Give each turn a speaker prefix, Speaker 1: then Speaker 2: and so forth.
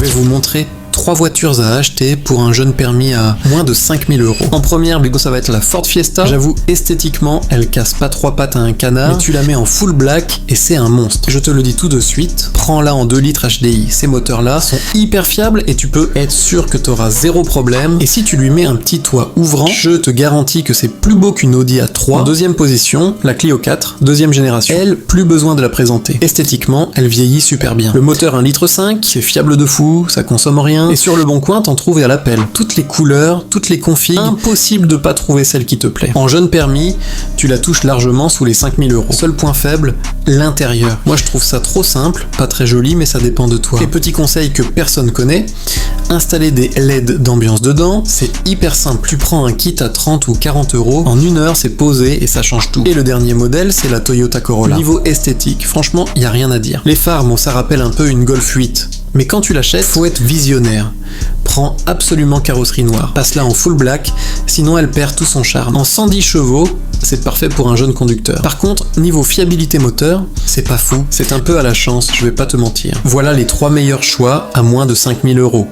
Speaker 1: vais vous montrer 3 voitures à acheter pour un jeune permis à moins de 5000 €. En première, ça va être la Ford Fiesta. J'avoue, esthétiquement, elle casse pas 3 pattes à un canard, mais tu la mets en full black et c'est un monstre. Je te le dis tout de suite, prends-la en 2 litres HDI. Ces moteurs-là sont hyper fiables et tu peux être sûr que tu auras 0 problème. Et si tu lui mets un petit toit ouvrant, je te garantis que c'est plus beau qu'une Audi A3. En deuxième position, la Clio 4, deuxième génération. Elle, plus besoin de la présenter. Esthétiquement, elle vieillit super bien. Le moteur 1,5 litre, c'est fiable de fou, ça consomme rien. Et sur le bon coin, t'en trouves à l'appel. Toutes les couleurs, toutes les configs, impossible de pas trouver celle qui te plaît. En jeune permis, tu la touches largement sous les 5000 €. Seul point faible, l'intérieur. Moi je trouve ça trop simple, pas très joli, mais ça dépend de toi. Et petit conseil que personne connaît, installer des LED d'ambiance dedans, c'est hyper simple. Tu prends un kit à 30 ou 40 €, en 1 heure c'est posé et ça change tout. Et le dernier modèle, c'est la Toyota Corolla. Niveau esthétique, franchement, y a rien à dire. Les phares, ça rappelle un peu une Golf 8. Mais quand tu l'achètes, faut être visionnaire. Prends absolument carrosserie noire. Passe-la en full black, sinon elle perd tout son charme. En 110 chevaux, c'est parfait pour un jeune conducteur. Par contre, niveau fiabilité moteur, c'est pas fou. C'est un peu à la chance, je vais pas te mentir. Voilà les 3 meilleurs choix à moins de 5000 €.